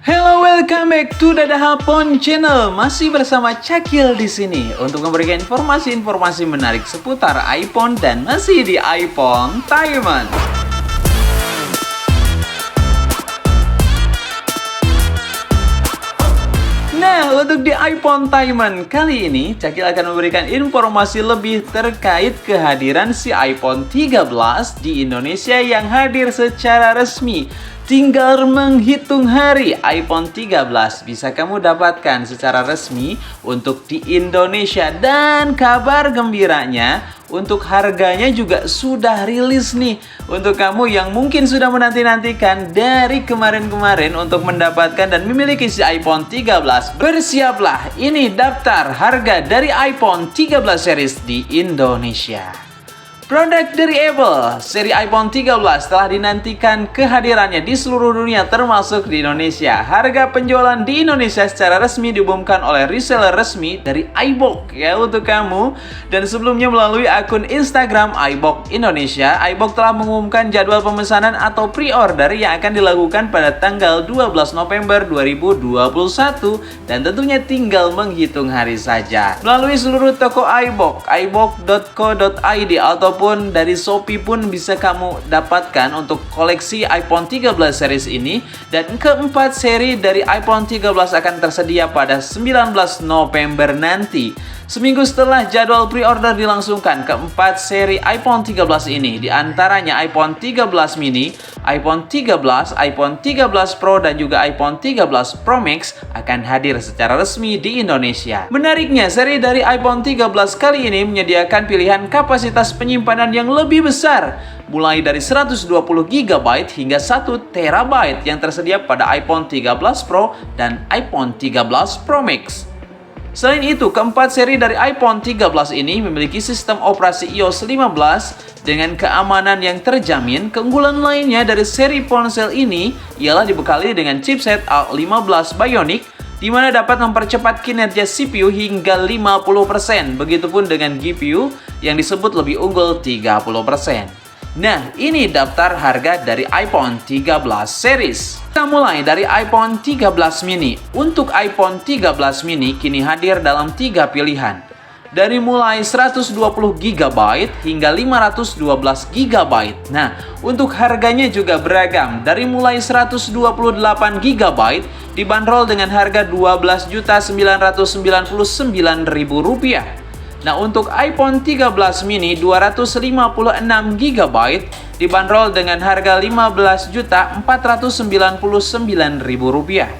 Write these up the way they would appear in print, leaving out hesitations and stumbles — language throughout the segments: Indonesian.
Hello, welcome back to Dadahapon Channel. Masih bersama Cakil di sini untuk memberikan informasi-informasi menarik seputar iPhone dan masih di iPhone Taiwan. Nah, untuk di iPhone Taiwan kali ini, Cakil akan memberikan informasi lebih terkait kehadiran si iPhone 13 di Indonesia yang hadir secara resmi. Tinggal menghitung hari, iPhone 13 bisa kamu dapatkan secara resmi untuk di Indonesia. Dan kabar gembiranya, untuk harganya juga sudah rilis nih. Untuk kamu yang mungkin sudah menanti-nantikan dari kemarin-kemarin untuk mendapatkan dan memiliki si iPhone 13, bersiaplah, ini daftar harga dari iPhone 13 series di Indonesia. Produk dari Apple, seri iPhone 13 telah dinantikan kehadirannya di seluruh dunia termasuk di Indonesia. Harga penjualan di Indonesia secara resmi diumumkan oleh reseller resmi dari iBook ya untuk kamu. Dan sebelumnya melalui akun Instagram iBook Indonesia, iBook telah mengumumkan jadwal pemesanan atau pre-order yang akan dilakukan pada tanggal 12 November 2021 dan tentunya tinggal menghitung hari saja. Melalui seluruh toko iBook, iBook.co.id ataupun dari Shopee pun bisa kamu dapatkan untuk koleksi iPhone 13 series ini. Dan keempat seri dari iPhone 13 akan tersedia pada 19 November nanti. Seminggu setelah jadwal pre-order dilangsungkan, keempat seri iPhone 13 ini diantaranya iPhone 13 mini, iPhone 13, iPhone 13 Pro, dan juga iPhone 13 Pro Max akan hadir secara resmi di Indonesia. Menariknya, seri dari iPhone 13 kali ini menyediakan pilihan kapasitas penyimpanan yang lebih besar, mulai dari 120 GB hingga 1 TB yang tersedia pada iPhone 13 Pro dan iPhone 13 Pro Max. Selain itu, keempat seri dari iPhone 13 ini memiliki sistem operasi iOS 15 dengan keamanan yang terjamin. Keunggulan lainnya dari seri ponsel ini ialah dibekali dengan chipset A15 Bionic, di mana dapat mempercepat kinerja CPU hingga 50%. Begitupun dengan GPU yang disebut lebih unggul 30%. Nah, ini daftar harga dari iPhone 13 series. Kita mulai dari iPhone 13 mini. Untuk iPhone 13 mini kini hadir dalam 3 pilihan. Dari mulai 120 GB hingga 512 GB. Nah, untuk harganya juga beragam. Dari mulai 128 GB dibanderol dengan harga Rp12.999.000. Nah, untuk iPhone 13 mini 256 GB dibanderol dengan harga Rp15.499.000.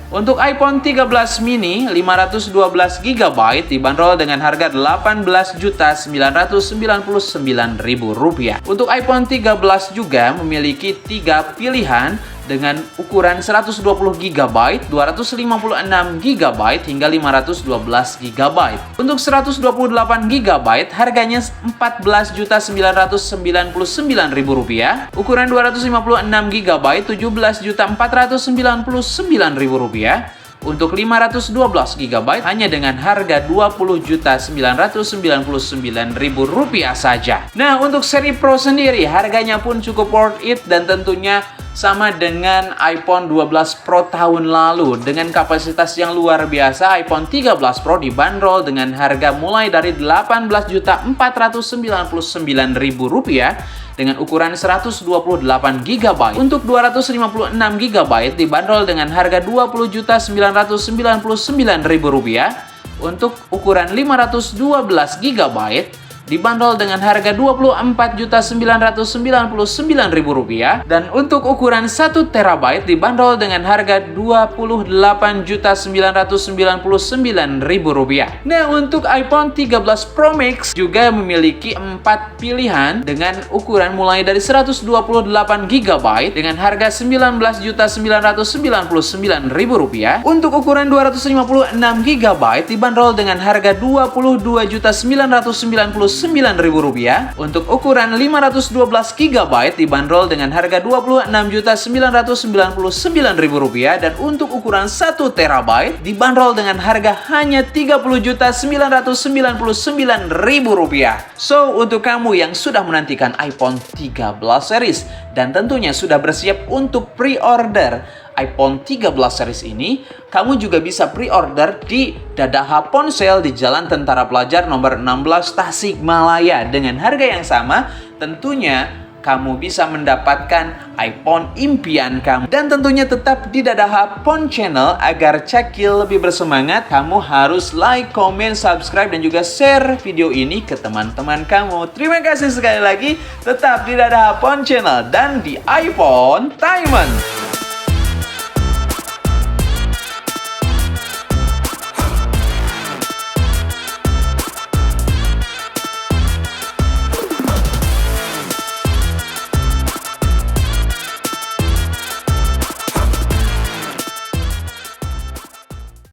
Untuk iPhone 13 mini 512 GB dibanderol dengan harga Rp18.999.000. Untuk iPhone 13 juga memiliki 3 pilihan dengan ukuran 120 GB, 256 GB hingga 512 GB. Untuk 128 GB harganya Rp14.999.000. Ukuran 256 GB Rp17.499.000. Untuk 512 GB hanya dengan harga Rp20.999.000 saja. Nah, untuk seri Pro sendiri harganya pun cukup worth it dan tentunya sama dengan iPhone 12 Pro tahun lalu. Dengan kapasitas yang luar biasa, iPhone 13 Pro dibanderol dengan harga mulai dari Rp18.499.000 dengan ukuran 128 GB. Untuk 256 GB dibanderol dengan harga Rp20.999.000. Untuk ukuran 512 GB dibanderol dengan harga Rp24.999.000 dan untuk ukuran 1 TB dibanderol dengan harga Rp28.999.000. Nah, untuk iPhone 13 Pro Max juga memiliki 4 pilihan dengan ukuran mulai dari 128 GB dengan harga Rp19.999.000. Untuk ukuran 256 GB dibanderol dengan harga Rp22.999.000. Untuk ukuran 512 GB dibanderol dengan harga Rp26.999.000 dan untuk ukuran 1 TB dibanderol dengan harga hanya Rp30.999.000. So, untuk kamu yang sudah menantikan iPhone 13 series dan tentunya sudah bersiap untuk pre-order iPhone 13 series ini, kamu juga bisa pre-order di Dadaha Ponsel di Jalan Tentara Pelajar nomor 16 Tasikmalaya. Dengan harga yang sama, tentunya kamu bisa mendapatkan iPhone impian kamu. Dan tentunya tetap di Dadaha Pon Channel. Agar Cakil lebih bersemangat, kamu harus like, comment, subscribe, dan juga share video ini ke teman-teman kamu. Terima kasih sekali lagi. Tetap di Dadaha Pon Channel dan di iPhone Taiman.